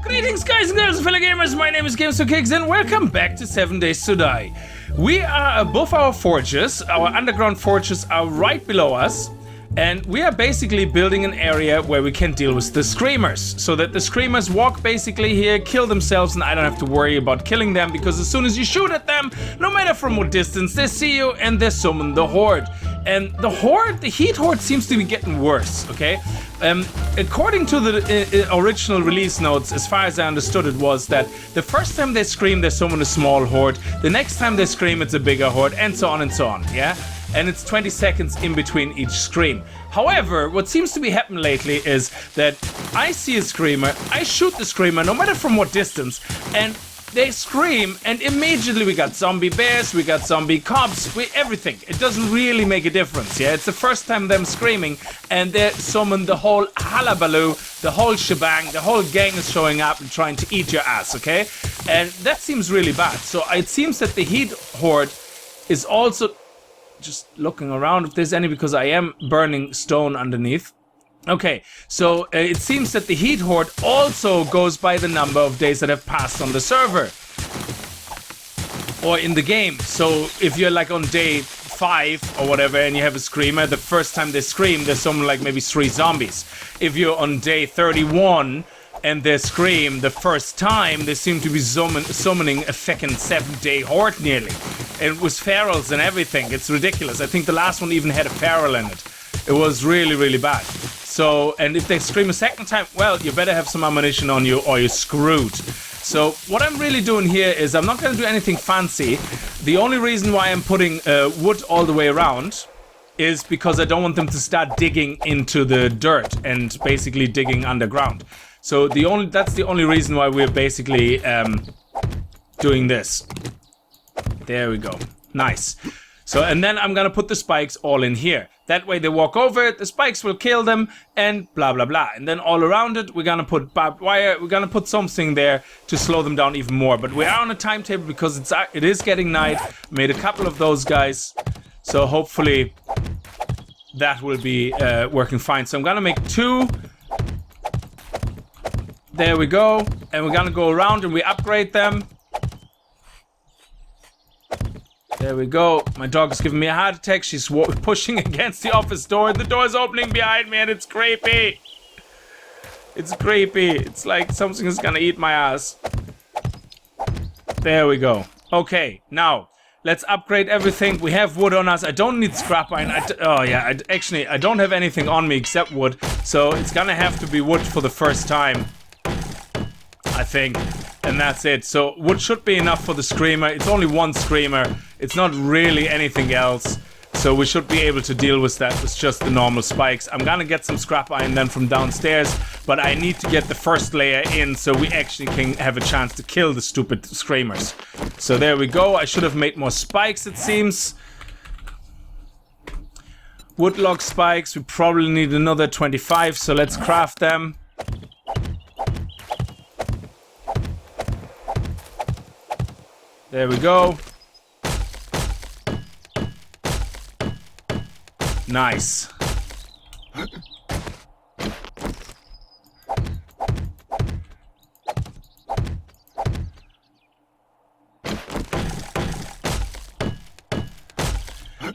Greetings guys and girls, fellow gamers, my name is Games4Kicks and welcome back to 7 Days to Die. We are above our forges, our underground forges are right below us, and we are basically building an area where we can deal with the screamers, so that the screamers walk basically here, kill themselves, and I don't have to worry about killing them, because as soon as you shoot at them, no matter from what distance, they see you and they summon the horde. And the horde, the heat horde seems to be getting worse, okay? According to the original release notes, as far as I understood it, was that the first time they scream, they summon a small horde, the next time they scream, it's a bigger horde, and so on, yeah? And it's 20 seconds in between each scream. However, what seems to be happening lately is that I see a screamer, I shoot the screamer, no matter from what distance, and they scream, and immediately we got zombie bears, we got zombie cops, everything. It doesn't really make a difference, yeah? It's the first time them screaming, and they summon the whole hullabaloo, the whole shebang, the whole gang is showing up and trying to eat your ass, okay? And that seems really bad. So it seems that the heat horde is also just looking around if there's any, because I am burning stone underneath. Okay, so it seems that the heat horde also goes by the number of days that have passed on the server or in the game. So if you're like on day 5 or whatever and you have a screamer, the first time they scream, there's something like maybe 3 zombies. If you're on day 31 and they scream the first time, they seem to be summoning a fucking 7-day horde nearly. And with ferals and everything, it's ridiculous. I think the last one even had a feral in it. It was really, really bad. So, and if they scream a second time, well, you better have some ammunition on you or you're screwed. So, what I'm really doing here is I'm not going to do anything fancy. The only reason why I'm putting wood all the way around is because I don't want them to start digging into the dirt and basically digging underground. So, that's the only reason why we're basically doing this. There we go. Nice. So, and then I'm gonna put the spikes all in here. That way they walk over it, the spikes will kill them, and blah blah blah. And then all around it, we're gonna put barbed wire, we're gonna put something there to slow them down even more. But we are on a timetable because it is getting night. Made a couple of those guys, so hopefully that will be working fine. So I'm gonna make 2. There we go. And we're gonna go around and we upgrade them. There we go. My dog is giving me a heart attack. She's pushing against the office door. The door's opening behind me and it's creepy. It's creepy. It's like something is gonna eat my ass. There we go. Okay, now let's upgrade everything. We have wood on us. I don't need scrap iron. Actually, I don't have anything on me except wood. So it's gonna have to be wood for the first time, I think. And that's it. So wood should be enough for the screamer. It's only one screamer. It's not really anything else. So we should be able to deal with that with just the normal spikes. I'm gonna get some scrap iron then from downstairs, but I need to get the first layer in so we actually can have a chance to kill the stupid screamers. So there we go. I should have made more spikes, it seems. Woodlock spikes. We probably need another 25, so let's craft them. There we go. Nice.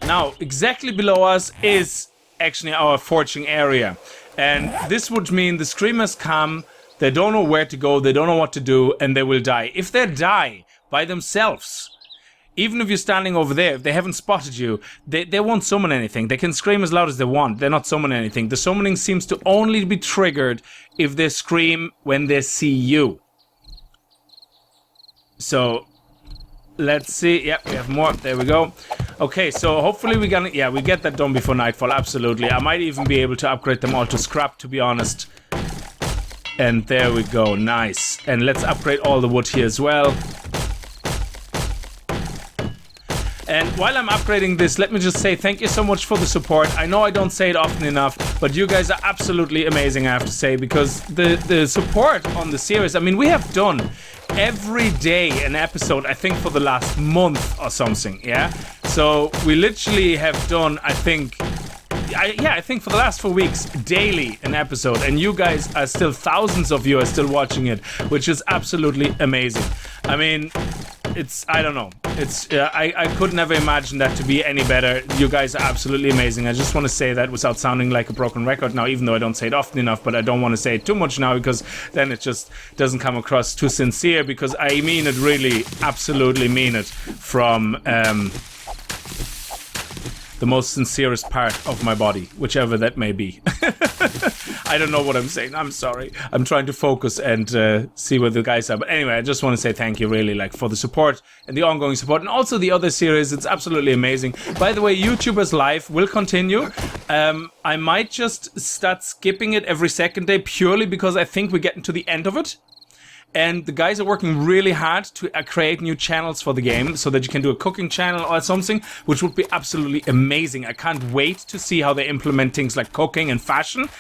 Now, exactly below us is actually our forging area. And this would mean the screamers come, they don't know where to go, they don't know what to do, and they will die. If they die by themselves, even if you're standing over there, if they haven't spotted you, they won't summon anything. They can scream as loud as they want. They're not summoning anything. The summoning seems to only be triggered if they scream when they see you. So, let's see. Yep, we have more. There we go. Okay, so hopefully we get that done before nightfall. Absolutely. I might even be able to upgrade them all to scrap, to be honest. And there we go. Nice. And let's upgrade all the wood here as well. And while I'm upgrading this, let me just say thank you so much for the support. I know I don't say it often enough, but you guys are absolutely amazing, I have to say, because the support on the series, I mean, we have done every day an episode, I think, for the last month or something, yeah? So we literally have done, I think, I think for the last 4 weeks, daily an episode, and you guys are still, thousands of you are still watching it, which is absolutely amazing. I mean, I don't know. I could never imagine that to be any better. You guys are absolutely amazing. I just want to say that without sounding like a broken record now, even though I don't say it often enough, but I don't want to say it too much now because then it just doesn't come across too sincere, because I mean it really, absolutely mean it from the most sincerest part of my body, whichever that may be. I don't know what I'm saying. I'm sorry. I'm trying to focus and see where the guys are. But anyway, I just want to say thank you, really, like, for the support and the ongoing support, and also the other series. It's absolutely amazing. By the way, YouTubers Live will continue. I might just start skipping it every second day purely because I think we're getting to the end of it. And the guys are working really hard to create new channels for the game so that you can do a cooking channel or something, which would be absolutely amazing. I can't wait to see how they implement things like cooking and fashion,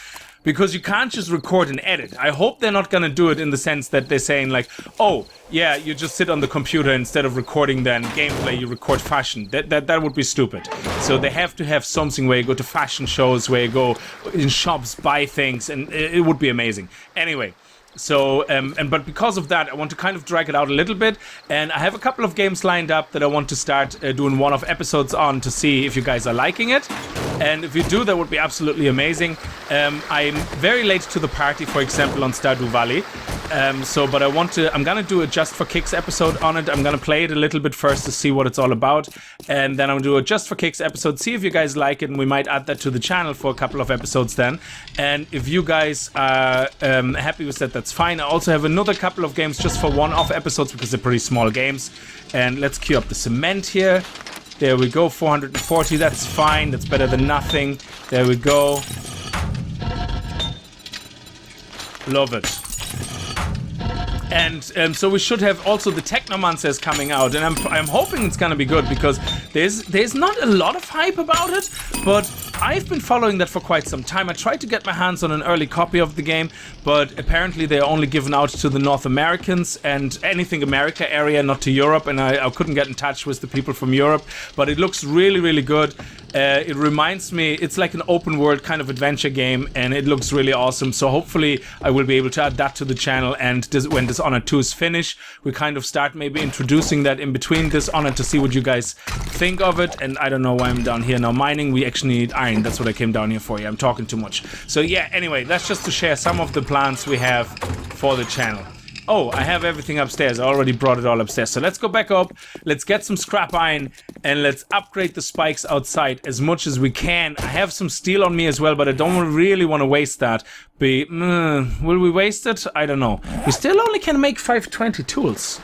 because you can't just record and edit. I hope they're not going to do it in the sense that they're saying like, oh, yeah, you just sit on the computer instead of recording then gameplay, you record fashion. That would be stupid. So they have to have something where you go to fashion shows, where you go in shops, buy things, and it would be amazing. Anyway. So, but because of that, I want to kind of drag it out a little bit, and I have a couple of games lined up that I want to start doing one-off episodes on to see if you guys are liking it, and if you do, that would be absolutely amazing. I'm very late to the party, for example, on Stardew Valley, but I'm gonna do a Just for Kicks episode on it. I'm gonna play it a little bit first to see what it's all about, and then I'm gonna do a Just for Kicks episode, see if you guys like it, and we might add that to the channel for a couple of episodes then. And if you guys are happy with that, that's fine. I also have another couple of games just for one-off episodes because they're pretty small games. And let's queue up the cement here. There we go, 440, that's fine, that's better than nothing. There we go. Love it. And so we should have also the Technomancers coming out, and I'm hoping it's gonna be good because there's not a lot of hype about it, but I've been following that for quite some time. I tried to get my hands on an early copy of the game, but apparently they're only given out to the North Americans and anything America area, not to Europe, and I couldn't get in touch with the people from Europe, but it looks really, really good. It reminds me, it's like an open world kind of adventure game, and it looks really awesome, so hopefully I will be able to add that to the channel, and when Dishonored 2 is finished, we kind of start maybe introducing that in between Dishonored to see what you guys think of it. And I don't know why I'm down here now mining. We actually need iron. That's what I came down here for. Yeah, I'm talking too much. So yeah, anyway, that's just to share some of the plans we have for the channel. Oh, I have everything upstairs. I already brought it all upstairs. So let's go back up. Let's get some scrap iron and let's upgrade the spikes outside as much as we can. I have some steel on me as well, but I don't really want to waste that. Will we waste it? I don't know. We still only can make 520 tools.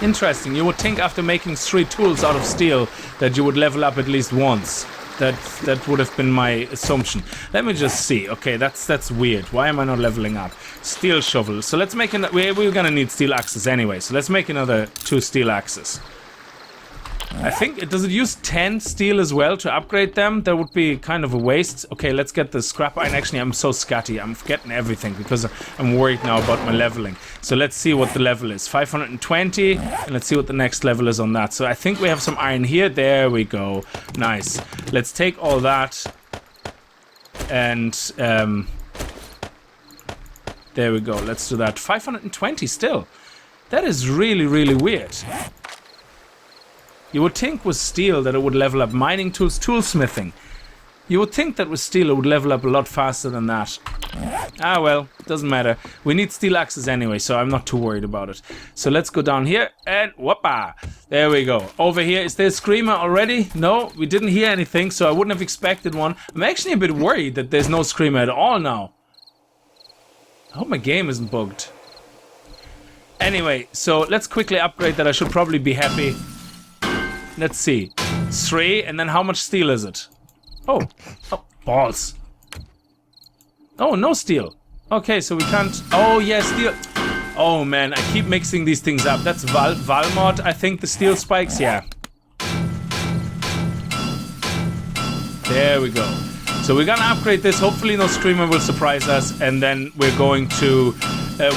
Interesting. You would think after making 3 tools out of steel that you would level up at least once. That would have been my assumption. Let me just see. Okay, that's weird. Why am I not leveling up? Steel shovel. So let's make we're gonna need steel axes anyway. So let's make another 2 steel axes. I think does it use 10 steel as well to upgrade them? That would be kind of a waste. Okay, let's get the scrap iron. Actually, I'm so scatty. I'm forgetting everything because I'm worried now about my leveling. So let's see what the level is. 520, and let's see what the next level is on that. So I think we have some iron here. There we go. Nice. Let's take all that and there we go. Let's do that. 520 still. That is really, really weird. You would think with steel that it would level up. Mining tools, toolsmithing. You would think that with steel it would level up a lot faster than that. Ah well, doesn't matter. We need steel axes anyway, so I'm not too worried about it. So let's go down here and whoopa! There we go. Over here, is there a screamer already? No, we didn't hear anything, so I wouldn't have expected one. I'm actually a bit worried that there's no screamer at all now. I hope my game isn't bugged. Anyway, so let's quickly upgrade that. I should probably be happy. Let's see. 3, and then how much steel is it? Oh, balls. Oh, no steel. Okay, so we can't... Oh, yeah, steel. Oh, man, I keep mixing these things up. That's Valmod, I think, the steel spikes. Yeah. There we go. So we're gonna upgrade this. Hopefully no screamer will surprise us. And then we're going to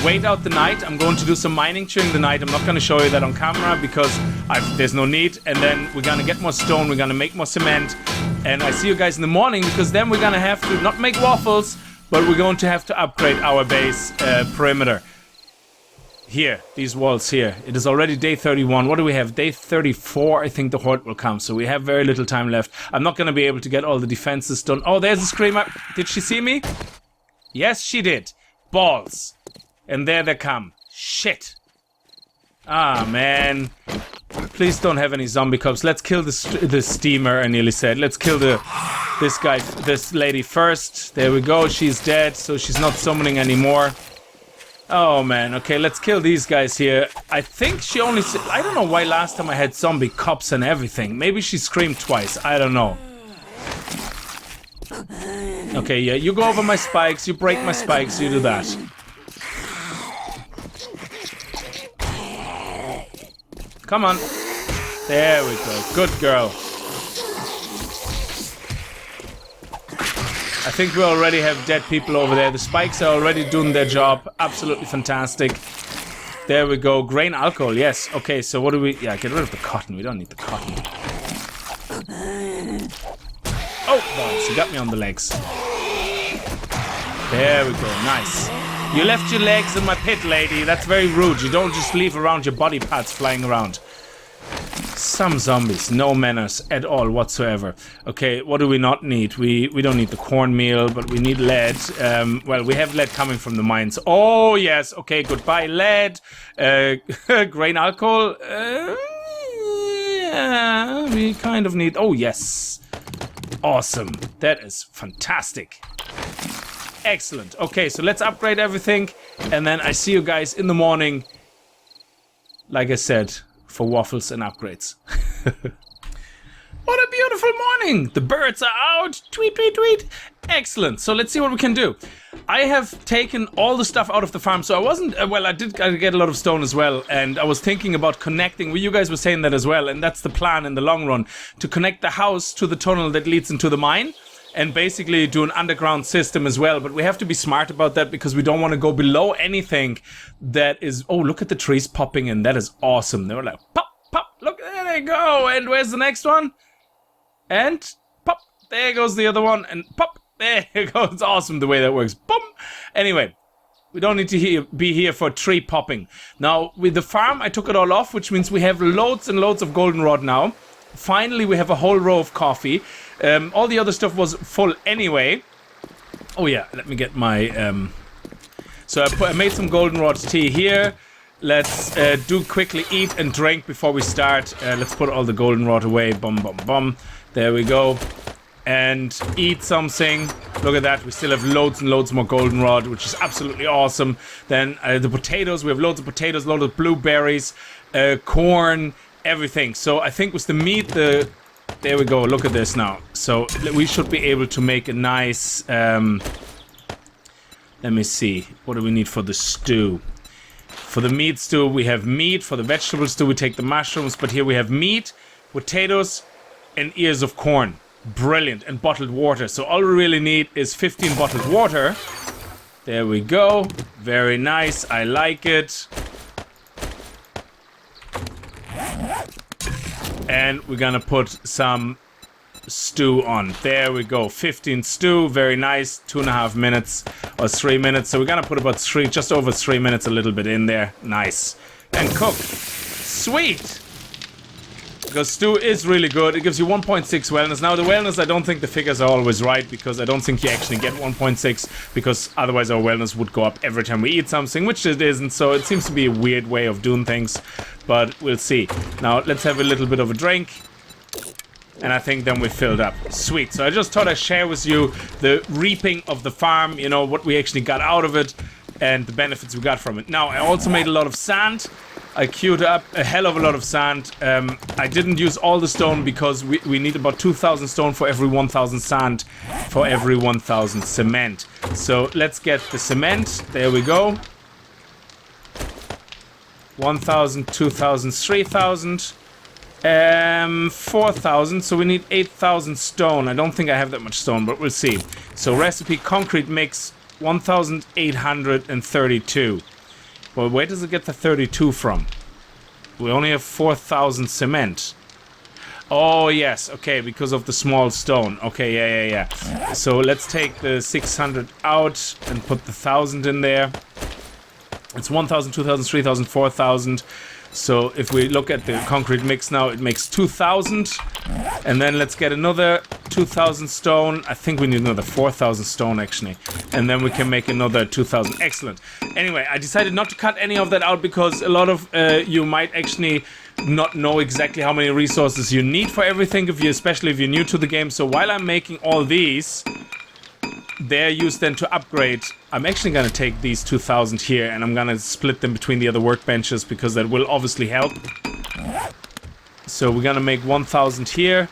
wait out the night. I'm going to do some mining during the night. I'm not gonna show you that on camera because there's no need. And then we're gonna get more stone. We're gonna make more cement. And I see you guys in the morning, because then we're gonna have to not make waffles, but we're going to have to upgrade our base perimeter. Here, these walls here. It is already day 31. What do we have? Day 34, I think the horde will come. So we have very little time left. I'm not going to be able to get all the defenses done. Oh, there's a screamer. Did she see me? Yes, she did. Balls. And there they come. Shit. Ah, man. Please don't have any zombie cops. Let's kill the steamer, I nearly said. Let's kill this lady first. There we go. She's dead, so she's not summoning anymore. Oh man, okay, let's kill these guys here. I think she only... I don't know why last time I had zombie cops and everything. Maybe she screamed twice, I don't know. Okay, yeah, you go over my spikes, you break my spikes, you do that. Come on. There we go, good girl. I think we already have dead people over there. The spikes are already doing their job. Absolutely fantastic. There we go. Grain alcohol, yes. Okay, so what do we... Yeah, get rid of the cotton. We don't need the cotton. Oh, balls. You got me on the legs. There we go. Nice. You left your legs in my pit, lady. That's very rude. You don't just leave around your body parts flying around. Some zombies, no manners at all whatsoever. Okay, what do we not need? We don't need the cornmeal, but we need lead. Well, we have lead coming from the mines. Oh, yes. Okay, goodbye, lead. Grain alcohol. Yeah, we kind of need... Oh, yes. Awesome. That is fantastic. Excellent. Okay, so let's upgrade everything. And then I see you guys in the morning. Like I said... for waffles and upgrades. What a beautiful morning! The birds are out! Tweet, tweet, tweet! Excellent, so let's see what we can do. I have taken all the stuff out of the farm, so I wasn't... well, I did get a lot of stone as well, and I was thinking about connecting... Well, you guys were saying that as well, and that's the plan in the long run. To connect the house to the tunnel that leads into the mine, and basically do an underground system as well. But we have to be smart about that, because we don't want to go below anything that is... Oh, look at the trees popping in. That is awesome. They were like, pop, pop, look, there they go. And where's the next one? And pop, there goes the other one. And pop, there it goes. It's awesome the way that works. Boom. Anyway, we don't need to be here for tree popping. Now, with the farm, I took it all off, which means we have loads and loads of goldenrod now. Finally, we have a whole row of coffee. All the other stuff was full anyway. Oh yeah, let me get my... So I made some goldenrod tea here. Let's do quickly eat and drink before we start. Let's put all the goldenrod away. Bum, bum, bum. There we go. And eat something. Look at that. We still have loads and loads more goldenrod, which is absolutely awesome. Then the potatoes. We have loads of potatoes, loads of blueberries, corn, everything. So I think with the meat, there we go. Look at this now. So we should be able to make a nice... let me see. What do we need for the stew? For the meat stew, we have meat. For the vegetable stew, we take the mushrooms. But here we have meat, potatoes, and ears of corn. Brilliant. And bottled water. So all we really need is 15 bottled water. There we go. Very nice. I like it. And we're gonna put some stew on. There we go. 15 stew. Very nice. 2.5 minutes or 3 minutes. So we're gonna put about just over 3 minutes, a little bit in there. Nice. And cook. Sweet. Because stew is really good. It gives you 1.6 wellness. Now the wellness, I don't think the figures are always right, because I don't think you actually get 1.6, because otherwise our wellness would go up every time we eat something, which it isn't. So it seems to be a weird way of doing things, but we'll see. Now let's have a little bit of a drink. And I think then we're filled up. Sweet. So I just thought I'd share with you the reaping of the farm, you know, what we actually got out of it and the benefits we got from it. Now, I also made a lot of sand. I queued up a hell of a lot of sand. I didn't use all the stone because we need about 2,000 stone for every 1,000 sand, for every 1,000 cement. So let's get the cement. There we go. 1,000, 2,000, 3,000. 4,000, so we need 8,000 stone. I don't think I have that much stone, but we'll see. So recipe concrete mix 1,832. Well, where does it get the 32 from? We only have 4,000 cement. Oh, yes. Okay, because of the small stone. Okay, yeah. So let's take the 600 out and put the 1,000 in there. It's 1,000, 2,000, 3,000, 4,000. So if we look at the concrete mix now, it makes 2,000. And then let's get another 2,000 stone. I think we need another 4,000 stone, actually. And then we can make another 2,000. Excellent. Anyway, I decided not to cut any of that out because a lot of you might actually not know exactly how many resources you need for everything, especially if you're new to the game. So while I'm making all these, they're used then to upgrade. I'm actually going to take these 2,000 here and I'm going to split them between the other workbenches because that will obviously help. So we're going to make 1,000 here.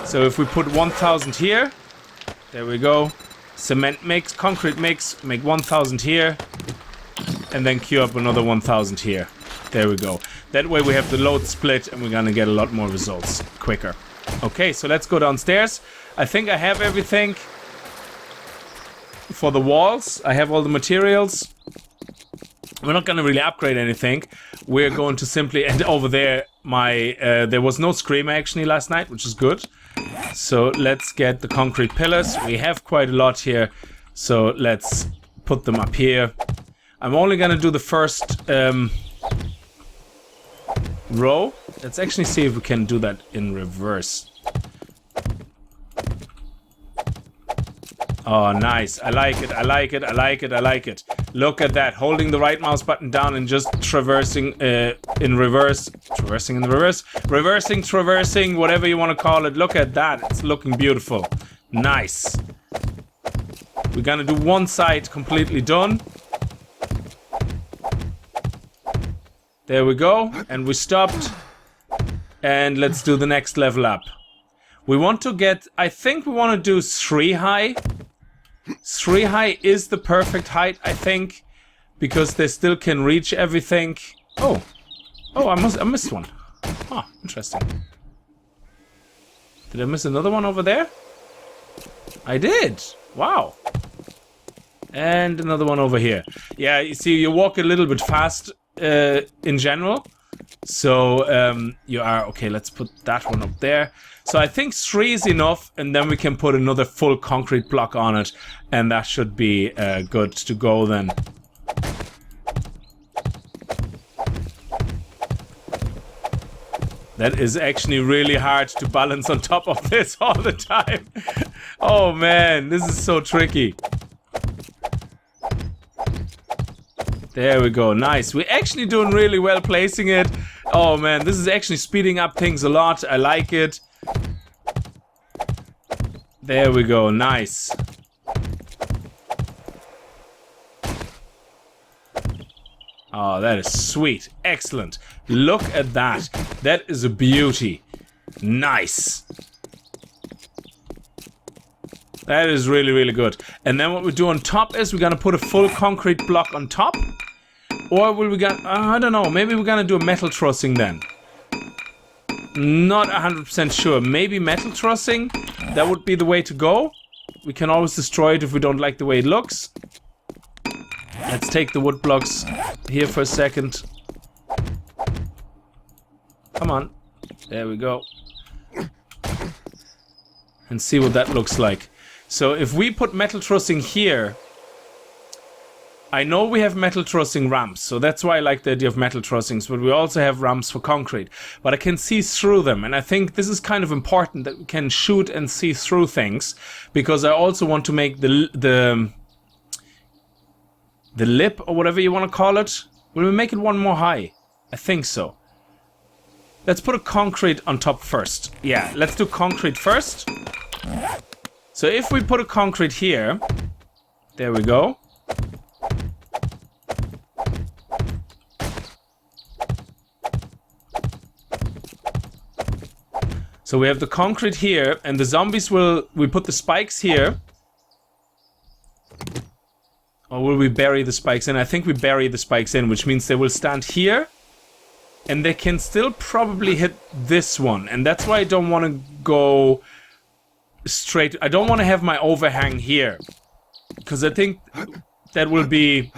So if we put 1,000 here, there we go. Cement mix, concrete mix, make 1,000 here. And then queue up another 1,000 here. There we go. That way we have the load split and we're going to get a lot more results quicker. Okay, so let's go downstairs. I think I have everything. For the walls, I have all the materials. We're not going to really upgrade anything. We're going to simply... And over there, there was no screamer actually last night, which is good. So let's get the concrete pillars. We have quite a lot here. So let's put them up here. I'm only going to do the first row. Let's actually see if we can do that in reverse. Oh, nice. I like it. I like it. I like it. I like it. Look at that. Holding the right mouse button down and just traversing in reverse. Traversing in the reverse. Reversing, traversing, whatever you want to call it. Look at that. It's looking beautiful. Nice. We're gonna do one side completely done. There we go. And we stopped. And let's do the next level up. We want to get... I think we want to do 3 high. 3 high is the perfect height, I think, because they still can reach everything. Oh, I missed one. Huh, interesting. Did I miss another one over there? I did. Wow. And another one over here. Yeah, you see, you walk a little bit fast in general. So you are okay. Let's put that one up there. So I think 3 is enough, and then we can put another full concrete block on it, and that should be good to go then. That is actually really hard to balance on top of this all the time. Oh man, this is so tricky. There we go, nice. We're actually doing really well placing it. Oh man, this is actually speeding up things a lot. I like it. There we go, nice. Oh, that is sweet. Excellent. Look at that. That is a beauty. Nice. That is really, really good. And then what we do on top is we're gonna put a full concrete block on top. Or will we get... I don't know. Maybe we're gonna do a metal trussing then. Not 100% sure. Maybe metal trussing. That would be the way to go. We can always destroy it if we don't like the way it looks. Let's take the wood blocks here for a second. Come on. There we go. And see what that looks like. So if we put metal trussing here... I know we have metal trussing ramps, so that's why I like the idea of metal trussings, but we also have ramps for concrete. But I can see through them, and I think this is kind of important that we can shoot and see through things, because I also want to make the lip, or whatever you want to call it. Will we make it one more high? I think so. Let's put a concrete on top first. Yeah, let's do concrete first. So if we put a concrete here, there we go. So we have the concrete here, and the zombies we put the spikes here. Or will we bury the spikes in? I think we bury the spikes in, which means they will stand here. And they can still probably hit this one. And that's why I don't want to go straight. I don't want to have my overhang here. Because I think that will be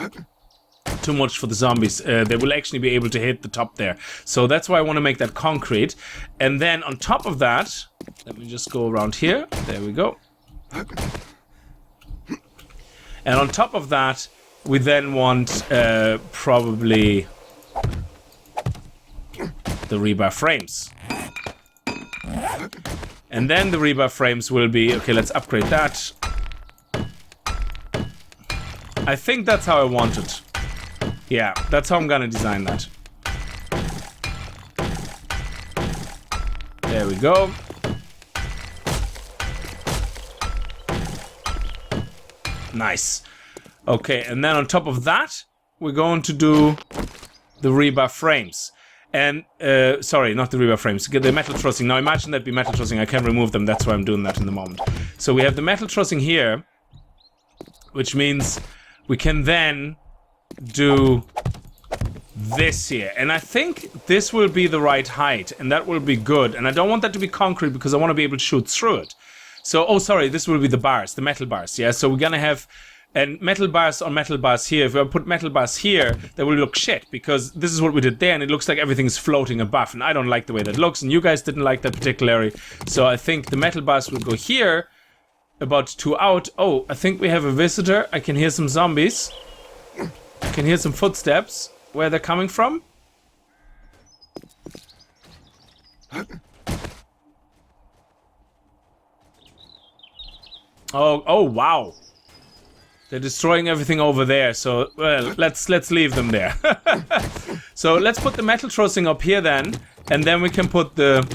too much for the zombies. They will actually be able to hit the top there. So that's why I want to make that concrete. And then on top of that, let me just go around here. There we go. And on top of that, we then want probably the rebar frames. And then the rebar frames will be... Okay, let's upgrade that. I think that's how I want it. Yeah, that's how I'm gonna design that. There we go. Nice. Okay, and then on top of that, we're going to do the rebar frames. And, sorry, not the rebar frames, the metal trussing. Now imagine that be metal trussing, I can remove them, that's why I'm doing that in the moment. So we have the metal trussing here, which means we can then do this here. And I think this will be the right height, and that will be good. And I don't want that to be concrete because I want to be able to shoot through it. So, oh, sorry, this will be the bars, the metal bars, yeah? So we're gonna have... And metal bars on metal bars here. If I put metal bars here, they will look shit, because this is what we did there, and it looks like everything is floating above, and I don't like the way that looks, and you guys didn't like that particularly. So I think the metal bars will go here, about 2 out. Oh, I think we have a visitor. I can hear some zombies. I can hear some footsteps. Where they're coming from? Oh, wow. They're destroying everything over there, so, well, let's leave them there. So let's put the metal trussing up here then, and then we can put the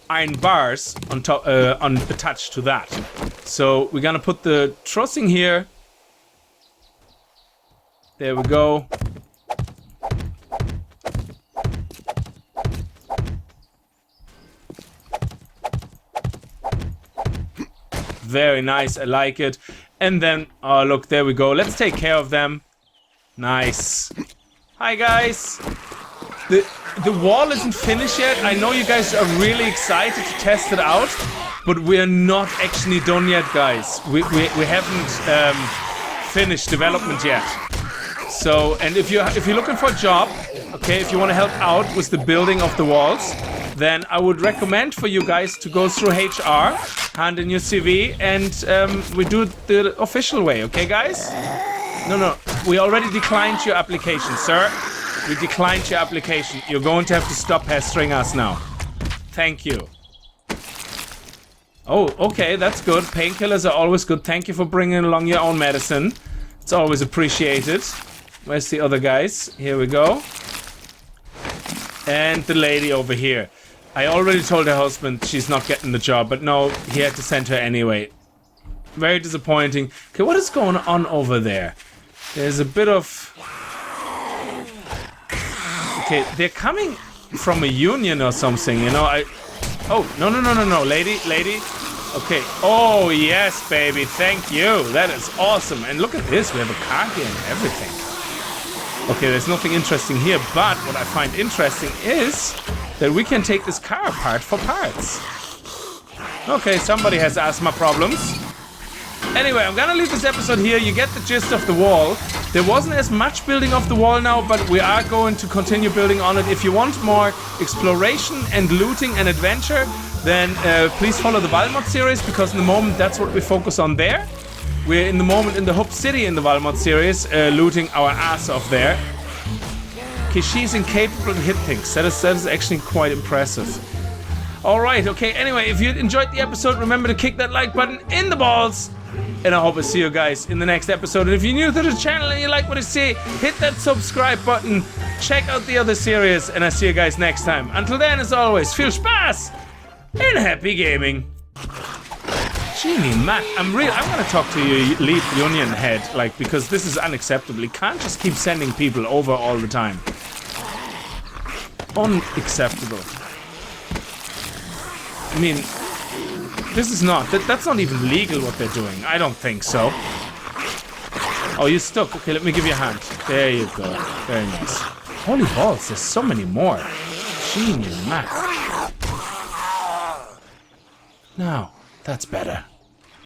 iron bars on top, attached to that. So we're gonna put the trussing here. There we go. Very nice, I like it. And then, oh look, there we go. Let's take care of them. Nice. Hi guys. The wall isn't finished yet. I know you guys are really excited to test it out, but we're not actually done yet, guys. We haven't finished development yet. So, and if you're looking for a job, okay, if you want to help out with the building of the walls, then I would recommend for you guys to go through HR, hand in your CV, and we do it the official way, okay, guys? No, we already declined your application, sir. We declined your application. You're going to have to stop pestering us now. Thank you. Oh, okay, that's good. Painkillers are always good. Thank you for bringing along your own medicine. It's always appreciated. Where's the other guys? Here we go. And the lady over here. I already told her husband she's not getting the job, but no, he had to send her anyway. Very disappointing. Okay, what is going on over there? There's a bit of... Okay, they're coming from a union or something, you know, Oh, no, lady. Okay, oh yes, baby, thank you. That is awesome. And look at this, we have a car here and everything. Okay, there's nothing interesting here, but what I find interesting is that we can take this car apart for parts. Okay, somebody has asthma problems. Anyway, I'm gonna leave this episode here. You get the gist of the wall. There wasn't as much building of the wall now, but we are going to continue building on it. If you want more exploration and looting and adventure, then please follow the Valmont series, because in the moment that's what we focus on there. We're in the moment in the Hub City in the Valmont series, looting our ass off there. Okay, she's incapable to hit things. That is actually quite impressive. Alright, okay, anyway, if you enjoyed the episode, remember to kick that like button in the balls. And I hope I see you guys in the next episode. And if you're new to the channel and you like what I see, hit that subscribe button. Check out the other series, and I see you guys next time. Until then, as always, viel Spaß and happy gaming. Genie, Matt, I'm gonna talk to your lead union head, like, because this is unacceptable. You can't just keep sending people over all the time. Unacceptable. I mean, this is not, that's not even legal what they're doing. I don't think so. Oh, you're stuck. Okay, let me give you a hand. There you go. Very nice. Holy balls, there's so many more. Genie, Matt. Now, that's better.